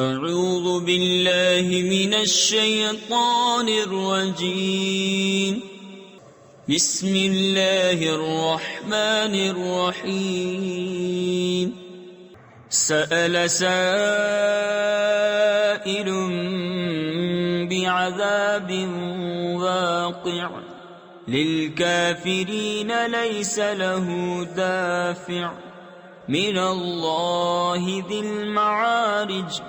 اعوذ باللہ من الشیطان الرجیم بسم اللہ الرحمن الرحیم سأل سائل بعذاب واقع للكافرین لیس له دافع من اللہ ذی المعارج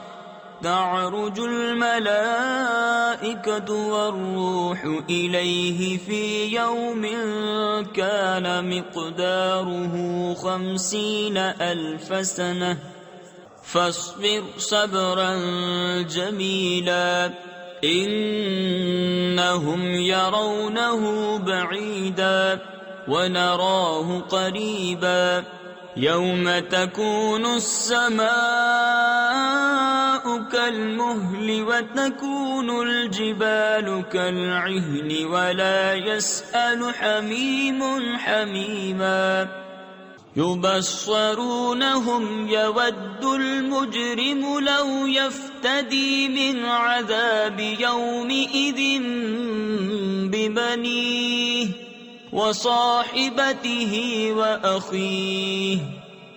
تعرج الملائكة والروح إليه في يوم كان مقداره 50,000 سنة فاصبر صبرا جميلا إنهم يرونه بعيدا ونراه قريبا يوم تكون السماء كالمهل وتكون الجبال كالعهن ولا يسأل حميم حميما يبصرونهم يود المجرم لو يفتدي من عذاب يومئذ ببنيه وصاحبته وأخيه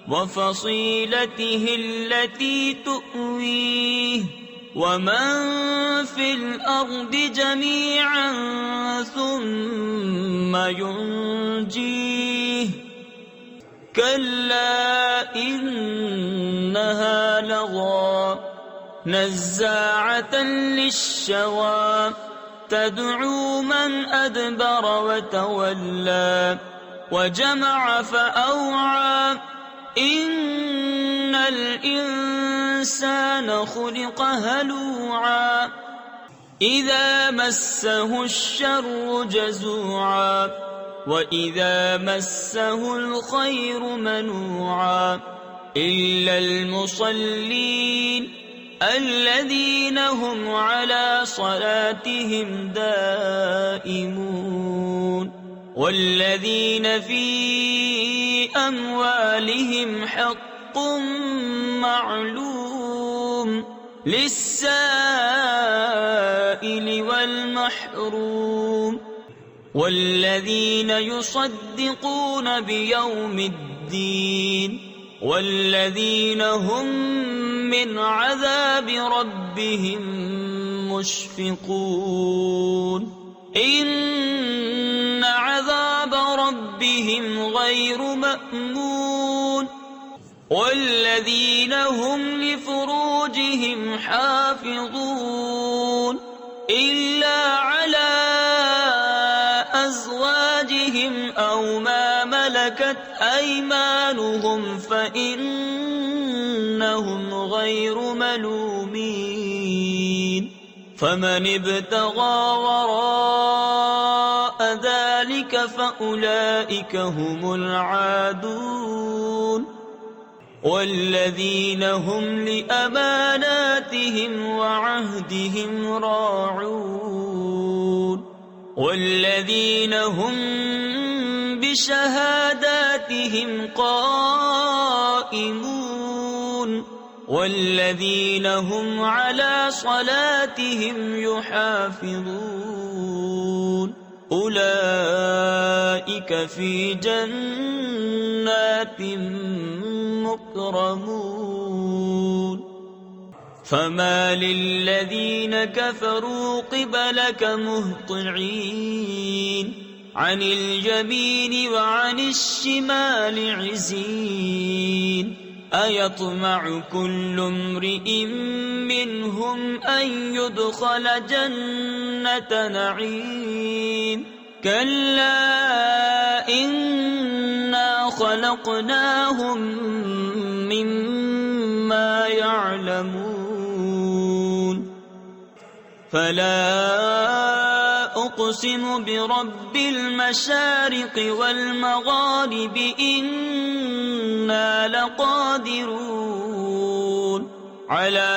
وفصيلته التي تؤويه ومن في الأرض جميعا ثم ينجيه كلا إنها لظى نزاعة للشوى تدعو من أدبر وتولى وجمع فأوعى إن الإنسان خلق هلوعا إذا مسه الشر جزوعا وإذا مسه الخير منوعا إلا المصلين الذين هم على صلاتهم دائمون والذين في أموالهم حق معلوم للسائل والمحروم والذين يصدقون بيوم الدين والذين هم من عذاب ربهم مشفقون إن عذاب ربهم غير مأمون والذين هم لفروجهم حافظون إلا على أزواجهم أو ما ملكت أيمانهم فإنهم غير ملومين فمن ابتغى وراء ذلك فأولئك هم العادون والذين هم لأماناتهم وعهدهم راعون والذين هم بشهاداتهم قائمون والذين هم على صلاتهم يحافظون أولئك في جنات مكرمون فما للذين كفروا قبلك مهطعين عن اليمين وعن الشمال عزين أيطمع كل امرئ منهم أن يدخل جنة نعيم كلا إنا خلقناهم مما يعلمون فلا أقسم برب المشارق والمغارب إنا لقادرون على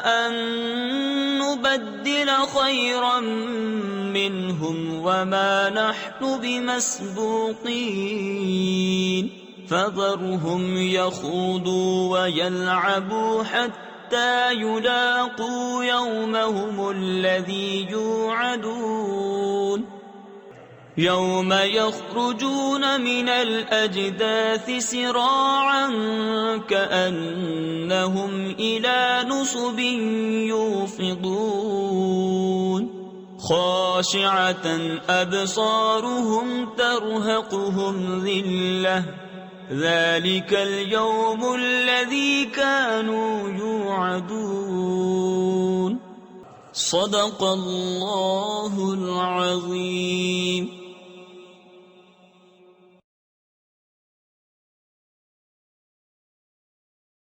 أن نبدل خيرا منهم وما نحن بمسبوقين فذرهم يخوضوا ويلعبوا حتى يلاقوا يومهم الذي يوعدون يوم يخرجون من الأجداث سراعا كأنهم إلى نصب يوفضون خاشعة أبصارهم ترهقهم ذلة ذلك اليوم الذي كانوا يوعدون صدق الله العظيم